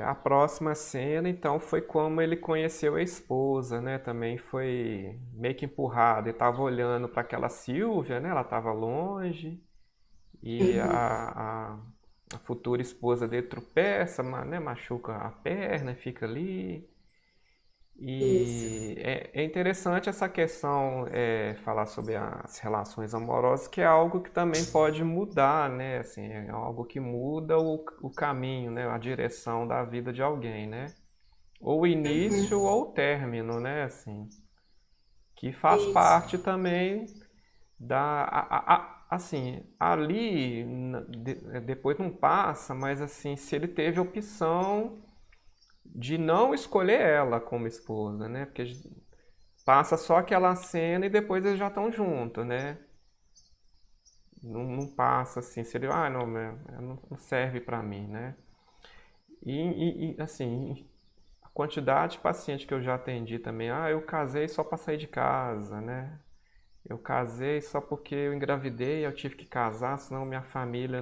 A próxima cena, então, foi como ele conheceu a esposa, né? Também foi meio que empurrado. Ele estava olhando para aquela Silvia, né? Ela estava longe e Uhum. a futura esposa dele tropeça, né? Machuca a perna, e fica ali. Isso. E é interessante essa questão, falar sobre as relações amorosas, que é algo que também pode mudar, né? Assim, é algo que muda o caminho, né? A direção da vida de alguém, né? Ou o Uhum. início ou o término, né? Assim, que faz Isso. parte também assim, ali depois não passa, mas assim, se ele teve a opção de não escolher ela como esposa, né? Porque passa só aquela cena e depois eles já estão juntos, né? Não passa assim, se ele, não, não serve pra mim, né? Assim, a quantidade de paciente que eu já atendi também, eu casei só pra sair de casa, né? Eu casei só porque eu engravidei, eu tive que casar, senão minha família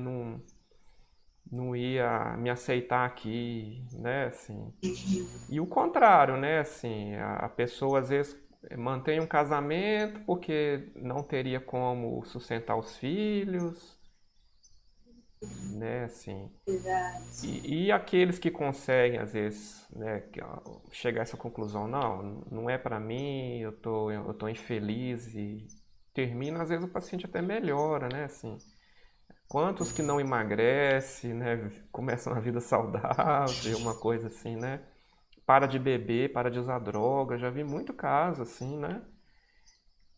não ia me aceitar aqui, né? Assim, e o contrário, né? Assim, a pessoa às vezes mantém um casamento porque não teria como sustentar os filhos, né? Assim, Exato. e aqueles que conseguem às vezes, né, chegar a essa conclusão, não é para mim, eu tô infeliz e termina, às vezes o paciente até melhora, né? Assim, quantos que não emagrece, né? Começam a vida saudável, uma coisa assim, né? Para de beber, para de usar droga. Já vi muito caso assim, né?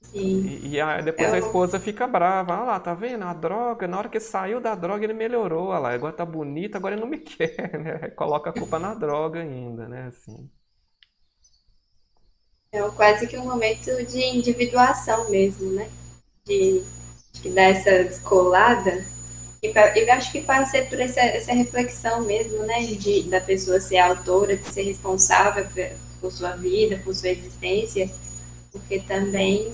Sim. Depois a Eu, esposa fica brava. Ah lá, tá vendo? A droga, na hora que saiu da droga ele melhorou. Olha lá, agora tá bonito, agora ele não me quer, né? Coloca a culpa na droga ainda, né? Assim. é quase que um momento de individuação mesmo, né? De dar essa descolada. Eu acho que passa por essa reflexão mesmo, né? Da pessoa ser autora, de ser responsável por sua vida, por sua existência, porque também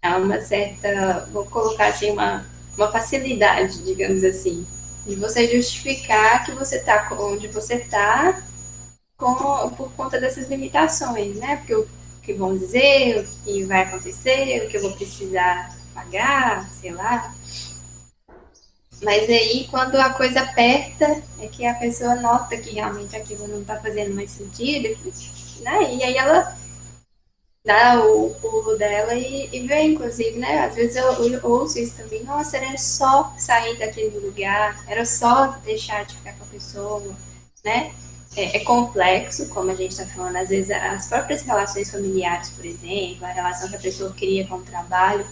há uma certa, vou colocar assim, uma facilidade, digamos assim, de você justificar que você está onde você está por conta dessas limitações, né? Porque o que vão dizer, o que vai acontecer, o que eu vou precisar pagar, sei lá. Mas aí, quando a coisa aperta, é que a pessoa nota que realmente aquilo não está fazendo mais sentido, né? E aí ela dá o pulo dela e vê, inclusive, né? Às vezes eu ouço isso também. Nossa, era só sair daquele lugar, era só deixar de ficar com a pessoa, né? É complexo, como a gente está falando, às vezes as próprias relações familiares, por exemplo, a relação que a pessoa cria com o trabalho,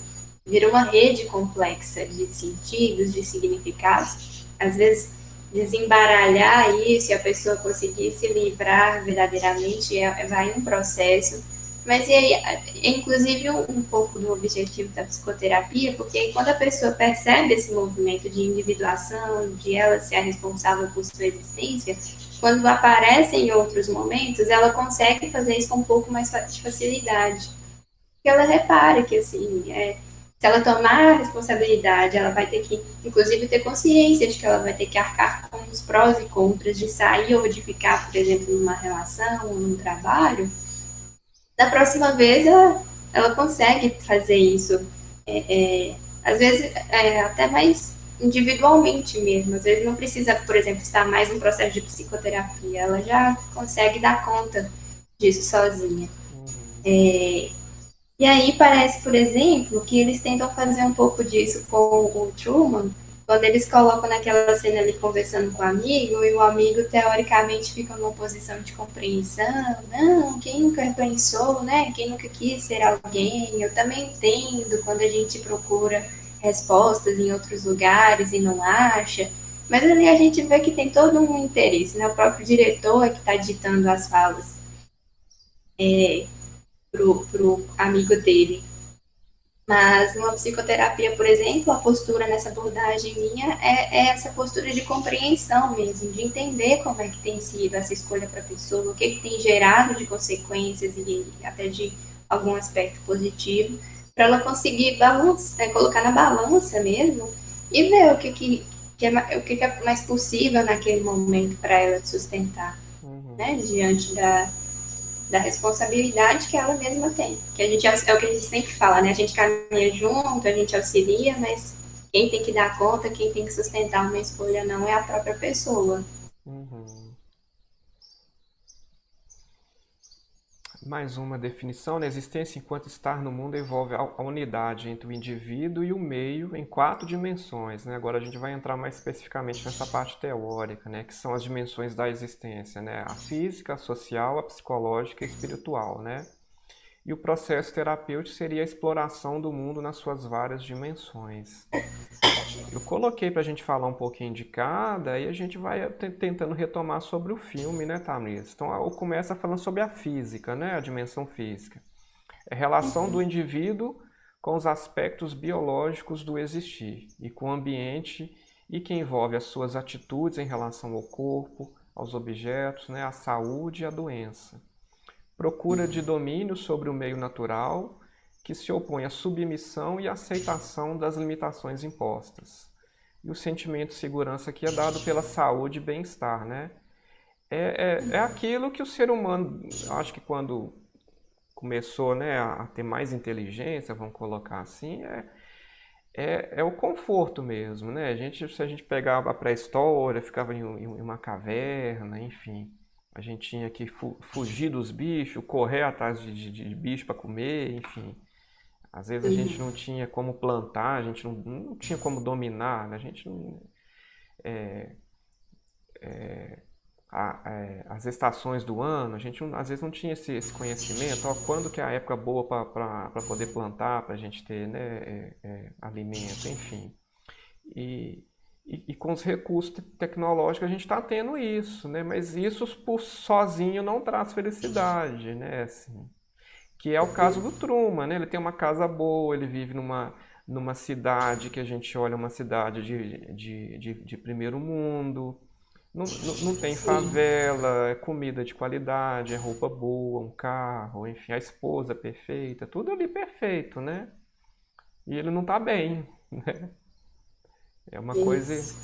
vira uma rede complexa de sentidos, de significados. Às vezes, desembaralhar isso e a pessoa conseguir se livrar verdadeiramente vai um processo. Mas e aí, é inclusive um pouco do objetivo da psicoterapia, porque aí, quando a pessoa percebe esse movimento de individuação, de ela ser a responsável por sua existência, quando aparece em outros momentos, ela consegue fazer isso com um pouco mais de facilidade. Porque ela repara que, assim, se ela tomar a responsabilidade, ela vai ter que, inclusive, ter consciência de que ela vai ter que arcar com os prós e contras de sair ou de ficar, por exemplo, numa relação ou num trabalho. Da próxima vez, ela consegue fazer isso. Às vezes, até mais individualmente mesmo. Às vezes não precisa, por exemplo, estar mais no processo de psicoterapia. Ela já consegue dar conta disso sozinha. Uhum. E aí parece, por exemplo, que eles tentam fazer um pouco disso com o Truman, quando eles colocam naquela cena ali conversando com o amigo, e o amigo teoricamente fica numa posição de compreensão. Não, quem nunca pensou, né? Quem nunca quis ser alguém? Eu também entendo quando a gente procura respostas em outros lugares e não acha. Mas ali a gente vê que tem todo um interesse, né? O próprio diretor é que está ditando as falas pro amigo dele. Mas numa psicoterapia, por exemplo, a postura nessa abordagem minha é essa postura de compreensão mesmo, de entender como é que tem sido essa escolha para a pessoa, o que tem gerado de consequências e até de algum aspecto positivo, para ela conseguir colocar na balança mesmo e ver o que é mais possível naquele momento para ela sustentar. né, diante da responsabilidade que ela mesma tem. Que a gente é o que a gente sempre fala, né? A gente caminha junto, a gente auxilia, mas quem tem que dar conta, quem tem que sustentar uma escolha não é a própria pessoa. Uhum. Mais uma definição, né? Existência enquanto estar no mundo envolve a unidade entre o indivíduo e o meio em 4 dimensões, né? Agora a gente vai entrar mais especificamente nessa parte teórica, né? Que são as dimensões da existência, né? A física, a social, a psicológica e a espiritual, né? E o processo terapêutico seria a exploração do mundo nas suas várias dimensões. Eu coloquei para a gente falar um pouquinho de cada e a gente vai tentando retomar sobre o filme, né, Tamires? Então, eu começo falando sobre a física, né, a dimensão física. É a relação do indivíduo com os aspectos biológicos do existir e com o ambiente e que envolve as suas atitudes em relação ao corpo, aos objetos, né, à saúde e à doença. Procura de domínio sobre o meio natural que se opõe à submissão e aceitação das limitações impostas. E o sentimento de segurança que é dado pela saúde e bem-estar, né? É aquilo que o ser humano, acho que quando começou, né, a ter mais inteligência, vamos colocar assim, é o conforto mesmo, né? Se a gente pegava a pré-história, ficava em uma caverna, enfim. A gente tinha que fugir dos bichos, correr atrás de bicho para comer, enfim. Às vezes a gente não tinha como plantar, a gente não tinha como dominar, né? A gente não, as estações do ano, a gente às vezes não tinha esse conhecimento, ó, quando que é a época boa para poder plantar, para a gente ter, né, alimento, enfim. E com os recursos tecnológicos a gente está tendo isso, né? Mas isso por sozinho não traz felicidade, né? Assim, que é o caso do Truman, né? Ele tem uma casa boa, ele vive numa cidade que a gente olha uma cidade de primeiro mundo. Não tem favela, é comida de qualidade, é roupa boa, um carro, enfim, a esposa perfeita, tudo ali perfeito, né? E ele não tá bem, né? É uma coisa. Isso.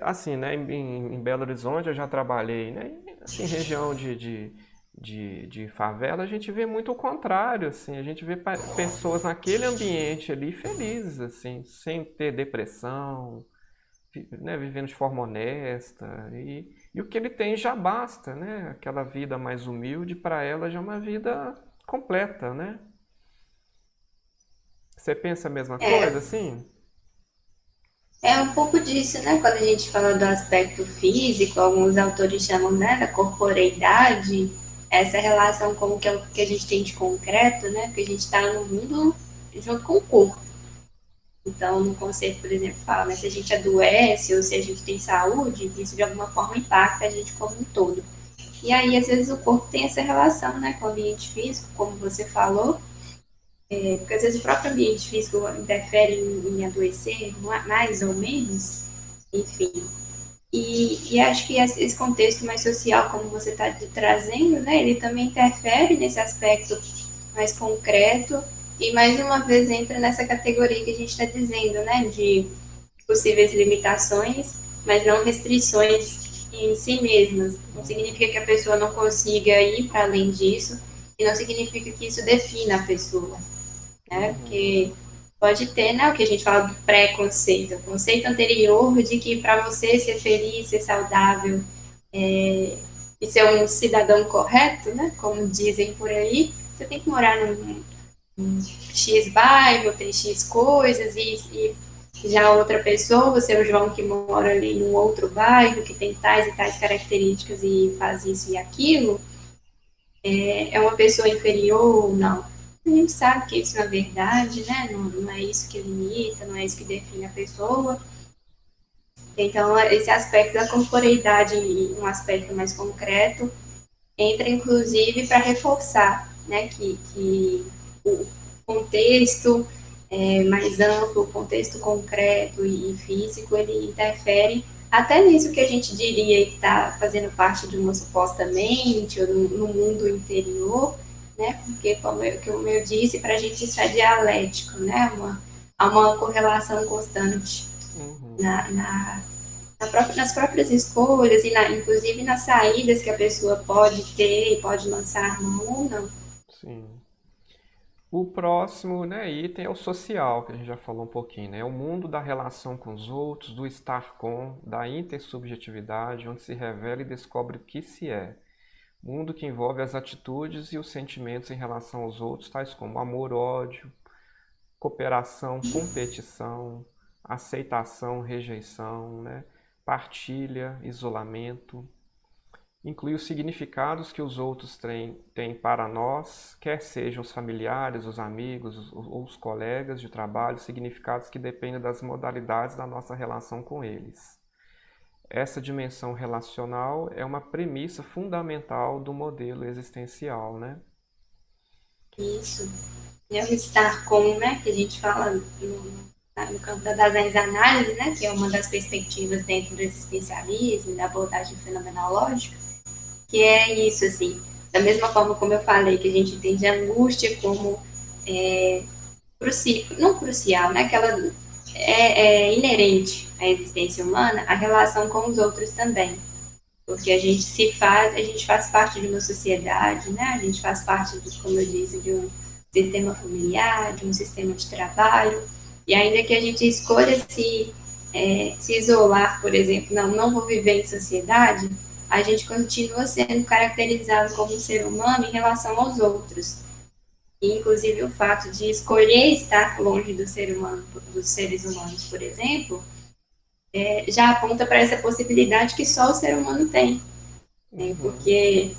Assim, né, em Belo Horizonte eu já trabalhei, né? E, assim, região de favela, a gente vê muito o contrário, assim, a gente vê pessoas naquele ambiente ali felizes, assim, sem ter depressão, né, vivendo de forma honesta, e o que ele tem já basta, né? Aquela vida mais humilde para ela já é uma vida completa, né? Você pensa a mesma É, coisa, assim? é um pouco disso, né? Quando a gente fala do aspecto físico, alguns autores chamam, né, da corporeidade, essa relação com o que, é o que a gente tem de concreto, né? Porque a gente está no mundo junto com o corpo. Então, no conceito, por exemplo, fala, né, se a gente adoece ou se a gente tem saúde, isso de alguma forma impacta a gente como um todo. E aí, às vezes, o corpo tem essa relação, né, com o ambiente físico, como você falou, porque às vezes o próprio ambiente físico interfere em adoecer, mais ou menos, enfim. E acho que esse contexto mais social, como você está trazendo, né, ele também interfere nesse aspecto mais concreto e mais uma vez entra nessa categoria que a gente está dizendo, né, de possíveis limitações, mas não restrições em si mesmas. Não significa que a pessoa não consiga ir para além disso e não significa que isso defina a pessoa, né? Uhum, Porque pode ter, né, o que a gente fala do pré-conceito, o conceito anterior de que para você ser feliz, ser saudável e ser um cidadão correto, né, como dizem por aí, você tem que morar num X bairro, tem X coisas e já outra pessoa, você é o João que mora ali num outro bairro, que tem tais e tais características e faz isso e aquilo, é uma pessoa inferior ou não. A gente sabe que isso não é verdade, né? Não é isso que limita, não é isso que define a pessoa. Então, esse aspecto da corporeidade, um aspecto mais concreto, entra inclusive para reforçar, né, que o contexto mais amplo, o contexto concreto e físico, ele interfere até nisso que a gente diria que está fazendo parte de uma suposta mente ou no mundo interior, né? Porque, como eu disse, para a gente isso é dialético, né? Há uma correlação constante uhum, na nas próprias escolhas e inclusive nas saídas que a pessoa pode ter e pode lançar mão ou não. Sim. O próximo, né, item é o social, que a gente já falou um pouquinho, né? É o mundo da relação com os outros, do estar com, da intersubjetividade, onde se revela e descobre o que se é. Mundo que envolve as atitudes e os sentimentos em relação aos outros, tais como amor, ódio, cooperação, competição, aceitação, rejeição, né? Partilha, isolamento. Inclui os significados que os outros têm para nós, quer sejam os familiares, os amigos ou os colegas de trabalho, significados que dependem das modalidades da nossa relação com eles. Essa dimensão relacional é uma premissa fundamental do modelo existencial, né? Isso. É o estar com, né, que a gente fala no campo das análises, né, que é uma das perspectivas dentro do existencialismo, da abordagem fenomenológica, que é isso, assim, da mesma forma como eu falei, que a gente entende a angústia como não crucial, né, que ela é inerente à existência humana, a relação com os outros também. Porque a gente faz parte de uma sociedade, né? A gente faz parte, como eu disse, de um sistema familiar, de um sistema de trabalho, e ainda que a gente escolha se isolar, por exemplo, não vou viver em sociedade, a gente continua sendo caracterizado como um ser humano em relação aos outros. E, inclusive, o fato de escolher estar longe do ser humano, dos seres humanos, por exemplo, já aponta para essa possibilidade que só o ser humano tem. Né? Porque,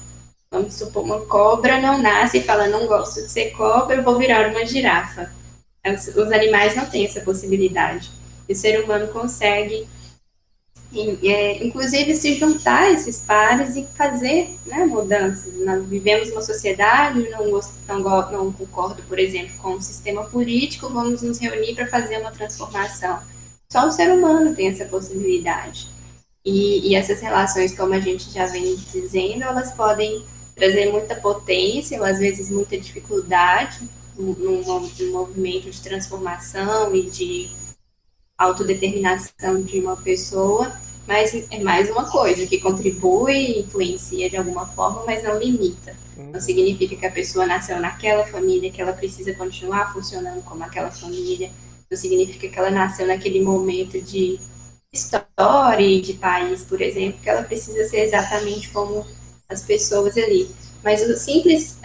vamos supor, uma cobra não nasce e fala, não gosto de ser cobra, eu vou virar uma girafa. Os animais não têm essa possibilidade. E o ser humano consegue, inclusive, se juntar a esses pares e fazer, né, mudanças. Nós vivemos uma sociedade, não concordo, por exemplo, com o sistema político, vamos nos reunir para fazer uma transformação. Só o ser humano tem essa possibilidade. E essas relações, como a gente já vem dizendo, elas podem trazer muita potência, ou às vezes muita dificuldade num movimento de transformação e de autodeterminação de uma pessoa, mas é mais uma coisa que contribui, influencia de alguma forma, mas não limita. Não significa que a pessoa nasceu naquela família, que ela precisa continuar funcionando como aquela família, não significa que ela nasceu naquele momento de história e de país, por exemplo, que ela precisa ser exatamente como as pessoas ali. Mas o simples,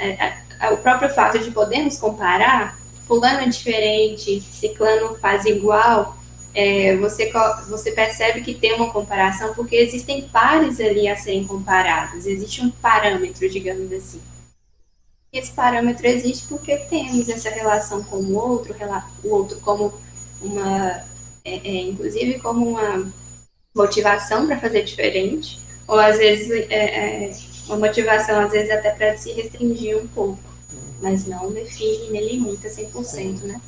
o próprio fato de podermos comparar, fulano é diferente, ciclano faz igual, você percebe que tem uma comparação porque existem pares ali a serem comparados, existe um parâmetro, digamos assim. E esse parâmetro existe porque temos essa relação com o outro como uma, inclusive como uma motivação para fazer diferente, ou às vezes uma motivação, às vezes até para se restringir um pouco, mas não define nem limita 100%, né?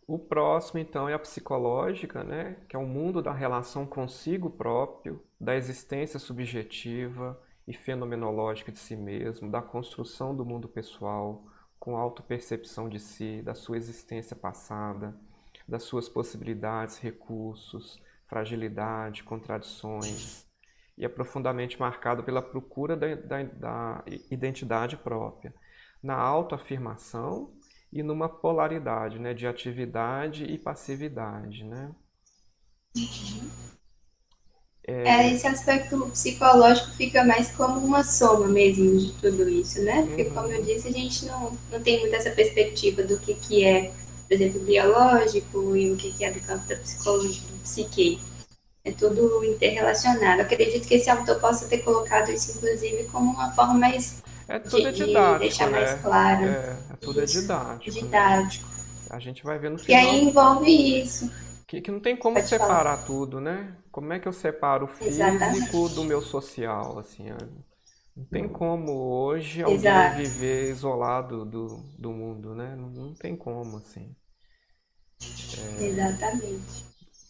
O próximo, então, é a psicológica, né? Que é o mundo da relação consigo próprio, da existência subjetiva e fenomenológica de si mesmo, da construção do mundo pessoal, com autopercepção de si, da sua existência passada, das suas possibilidades, recursos, fragilidade, contradições, e é profundamente marcado pela procura da identidade própria, na autoafirmação e numa polaridade, né, de atividade e passividade, né? Esse aspecto psicológico fica mais como uma soma mesmo de tudo isso, né? Porque, como eu disse, a gente não tem muito essa perspectiva do que é, por exemplo, biológico e o que é do campo da psicologia, do psique. É tudo interrelacionado. Eu acredito que esse autor possa ter colocado isso, inclusive, como uma forma mais Tudo é de didático, deixar mais né? clara. Tudo é Isso, didático, né? didático. A gente vai ver no E aí final envolve isso. que não tem como Pode falar. separar tudo, né? Como é que eu separo o físico Exatamente. do meu social, assim? Não tem como hoje alguém Exato. viver isolado do mundo, né? Não tem como, assim. Exatamente.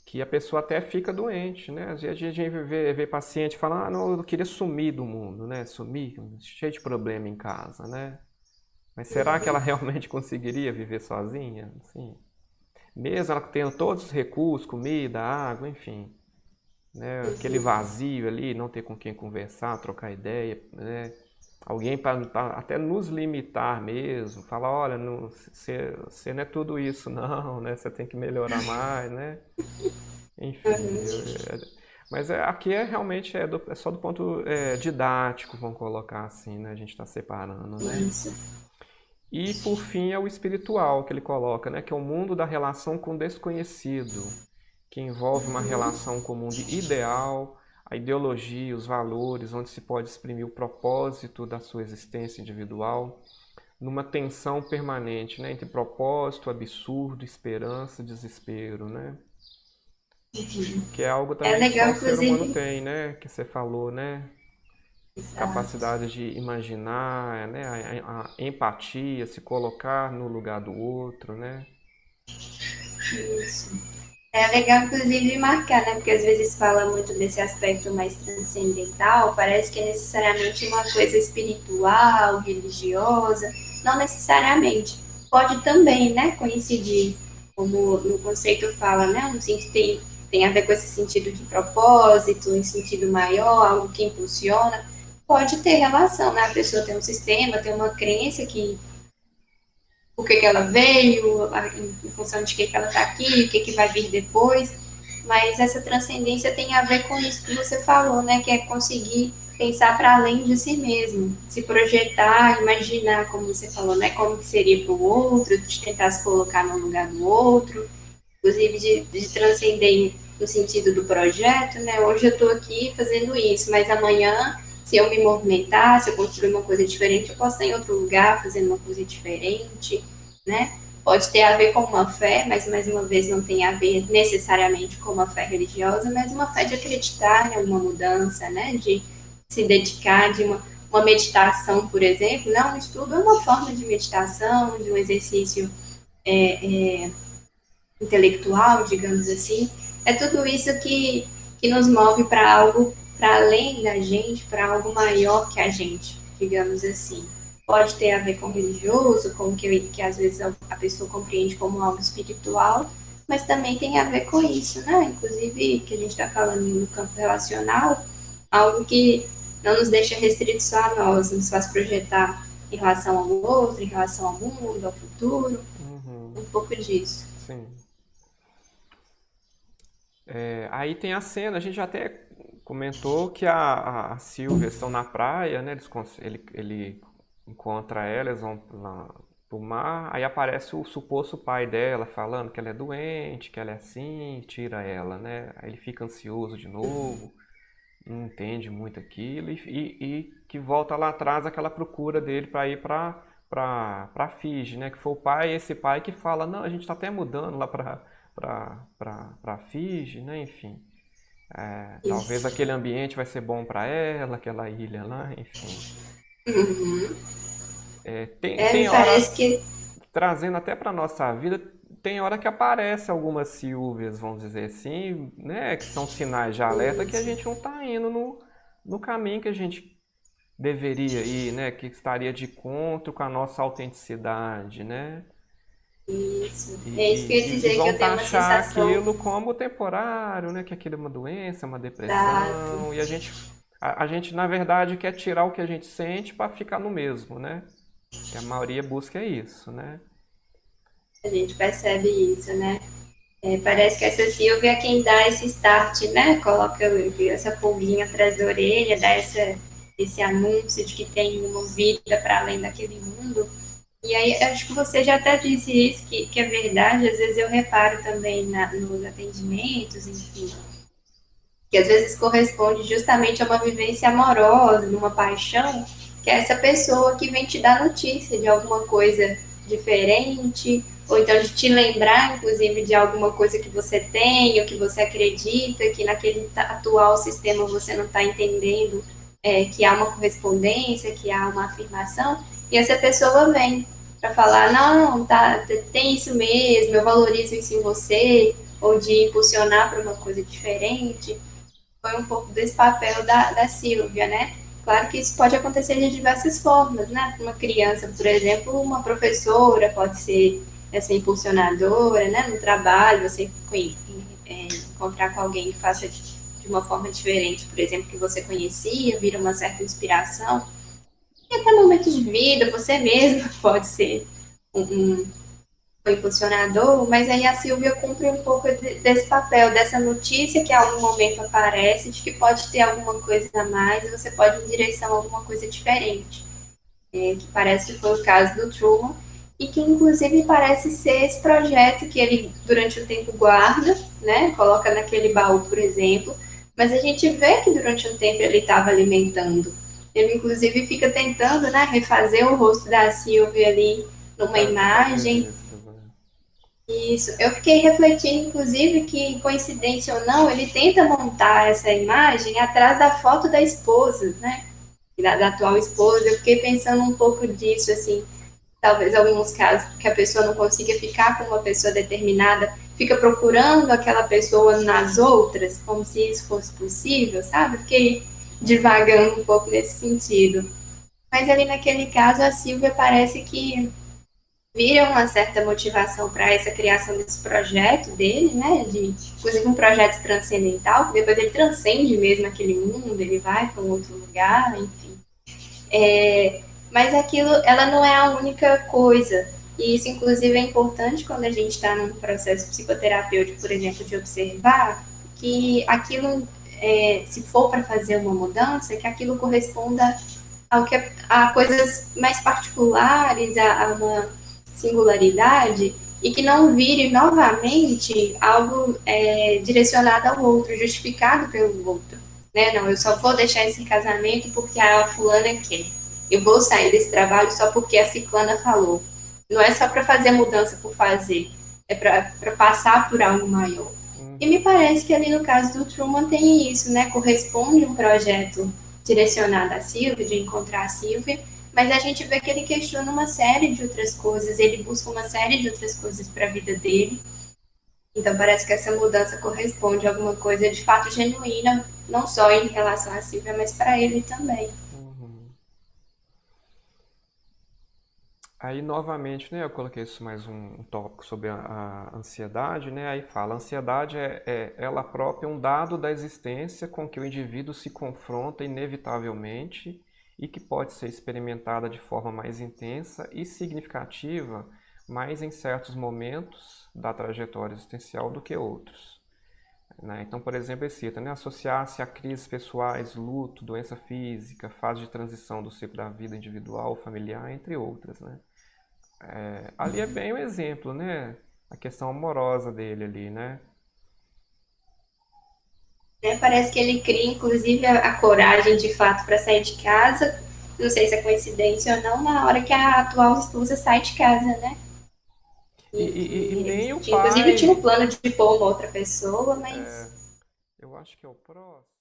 Que a pessoa até fica doente, né? Às vezes a gente vê paciente falando, não, eu queria sumir do mundo, né? Sumir, cheio de problema em casa, né? Mas será que ela realmente conseguiria viver sozinha? Assim, mesmo ela tendo todos os recursos, comida, água, enfim. né? Aquele vazio ali, não ter com quem conversar, trocar ideia, né? Alguém para até nos limitar mesmo, falar, olha, você não é tudo isso não, né? Você tem que melhorar mais, né? Enfim, mas aqui realmente é só do ponto didático, vamos colocar assim, né? A gente está separando, né? Isso. E por fim é o espiritual que ele coloca, né? Que é o mundo da relação com o desconhecido, que envolve uma relação com o mundo ideal, a ideologia, os valores, onde se pode exprimir o propósito da sua existência individual, numa tensão permanente, né? Entre propósito, absurdo, esperança, desespero, né? Que é algo É também que só legal, o ser humano inclusive. tem, né? Que você falou, né? Exato. Capacidade de imaginar, né? A empatia, se colocar no lugar do outro, né? Isso. É legal, inclusive, marcar, né? Porque às vezes fala muito desse aspecto mais transcendental, parece que é necessariamente uma coisa espiritual, religiosa. Não necessariamente. Pode também, né, coincidir, como no conceito fala, né? Tem a ver com esse sentido de propósito, um sentido maior, algo que impulsiona. Pode ter relação, né? A pessoa tem um sistema, tem uma crença que por que ela veio, em função de que ela está aqui, o que vai vir depois. Mas essa transcendência tem a ver com isso que você falou, né? Que é conseguir pensar para além de si mesmo, se projetar, imaginar, como você falou, né? Como que seria para o outro, de tentar se colocar no lugar do outro, inclusive de transcender no sentido do projeto, né? Hoje eu estou aqui fazendo isso, mas amanhã, se eu me movimentar, se eu construir uma coisa diferente, eu posso estar em outro lugar fazendo uma coisa diferente, né? Pode ter a ver com uma fé, mas mais uma vez não tem a ver necessariamente com uma fé religiosa, mas uma fé de acreditar em alguma mudança, né? De se dedicar, de uma meditação, por exemplo, né? Um estudo é uma forma de meditação, de um exercício intelectual, digamos assim, é tudo isso que nos move para algo para além da gente, para algo maior que a gente, digamos assim. Pode ter a ver com religioso, com o que às vezes a pessoa compreende como algo espiritual, mas também tem a ver com isso, né? Inclusive, que a gente está falando no campo relacional, algo que não nos deixa restrito só a nós, nos faz projetar em relação ao outro, em relação ao mundo, ao futuro, Uhum, um pouco disso. sim. Aí tem a cena, a gente já até comentou que a Silvia estão na praia, né? Ele encontra ela, eles vão lá pro mar, aí aparece o suposto pai dela falando que ela é doente, que ela é assim, tira ela, né? Aí ele fica ansioso de novo, não entende muito aquilo e que volta lá atrás aquela procura dele para ir para Fiji, né? Que foi esse pai que fala, não, a gente está até mudando lá para Fiji, né? Enfim, talvez Isso. aquele ambiente vai ser bom para ela, aquela ilha lá, enfim. Uhum. Tem Me hora, parece que. trazendo até para nossa vida, tem hora que aparece algumas Silvias, vamos dizer assim, né? Que são sinais de alerta que a Isso, gente não está indo no caminho que a gente deveria ir, né? Que estaria de encontro com a nossa autenticidade, né? isso. E, É isso que eu ia e dizer, que vão eu tenho uma taxar sensação aquilo como temporário, né? Que aquilo é uma doença, uma da. depressão, e a gente na verdade quer tirar o que a gente sente para ficar no mesmo, né? Que a maioria busca é isso, né? A gente percebe isso, né? É, parece que essa Silvia é quem dá esse start, né? Coloca essa pulguinha atrás da orelha, dá esse anúncio de que tem uma vida para além daquele mundo. E aí, acho que você já até disse isso, que é verdade. Às vezes eu reparo também nos atendimentos, enfim, que às vezes corresponde justamente a uma vivência amorosa, numa paixão, que é essa pessoa que vem te dar notícia de alguma coisa diferente, ou então de te lembrar, inclusive, de alguma coisa que você tem, ou que você acredita, que naquele atual sistema você não está entendendo, que há uma correspondência, que há uma afirmação, e essa pessoa vem para falar, não, tá, tem isso mesmo, eu valorizo isso em você, ou de impulsionar para uma coisa diferente, foi um pouco desse papel da Silvia, né? Claro que isso pode acontecer de diversas formas, né? Uma criança, por exemplo, uma professora pode ser essa impulsionadora, né? No trabalho, você encontrar com alguém que faça de de uma forma diferente, por exemplo, que você conhecia, vira uma certa inspiração, e até momentos de vida, você mesmo pode ser um impulsionador, mas aí a Silvia cumpre um pouco desse papel, dessa notícia que a algum momento aparece, de que pode ter alguma coisa a mais, e você pode ir em direção a alguma coisa diferente, que parece que foi o caso do Truman, e que inclusive parece ser esse projeto que ele durante o tempo guarda, né, coloca naquele baú, por exemplo, mas a gente vê que durante um tempo ele estava alimentando. Ele inclusive fica tentando, né, refazer o rosto da Silvia ali numa É, tem vários imagem. registros, né? Isso, eu fiquei refletindo, inclusive, que, coincidência ou não, ele tenta montar essa imagem atrás da foto da esposa, né? Da atual esposa. Eu fiquei pensando um pouco disso, assim, talvez alguns casos que a pessoa não consiga ficar com uma pessoa determinada, fica procurando aquela pessoa nas outras, como se isso fosse possível, sabe? Fiquei divagando um pouco nesse sentido. Mas ali naquele caso, a Silvia parece que vira uma certa motivação para essa criação desse projeto dele, né? Inclusive um projeto transcendental, que depois ele transcende mesmo aquele mundo, ele vai para um outro lugar, enfim. Mas aquilo, ela não é a única coisa. E isso, inclusive, é importante quando a gente está num processo psicoterapêutico, por exemplo, de observar que aquilo, se for para fazer uma mudança, que aquilo corresponda a coisas mais particulares, a uma singularidade, e que não vire novamente algo direcionado ao outro, justificado pelo outro. Né? Não, eu só vou deixar esse casamento porque a fulana quer. Eu vou sair desse trabalho só porque a ciclana falou. Não é só para fazer mudança por fazer, é para passar por algo maior. E me parece que ali no caso do Truman tem isso, né? Corresponde um projeto direcionado à Silvia, de encontrar a Silvia, mas a gente vê que ele questiona uma série de outras coisas, ele busca uma série de outras coisas para a vida dele. Então parece que essa mudança corresponde a alguma coisa de fato genuína, não só em relação à Silvia, mas para ele também. Uhum. Aí, novamente, né, eu coloquei isso mais um tópico sobre a ansiedade, né? Aí fala, a ansiedade é ela própria um dado da existência com que o indivíduo se confronta inevitavelmente e que pode ser experimentada de forma mais intensa e significativa, mais em certos momentos da trajetória existencial do que outros. Né? Então, por exemplo, ele cita, né, associar-se a crises pessoais, luto, doença física, fase de transição do ciclo da vida individual, familiar, entre outras, né? Ali é bem o exemplo, né? A questão amorosa dele ali, né? Parece que ele cria, inclusive, a coragem de fato para sair de casa. Não sei se é coincidência ou não, na hora que a atual esposa sai de casa, né? E, E e- e que nem o inclusive tinha um pai. plano de pôr uma outra pessoa, mas Eu acho que é o próximo.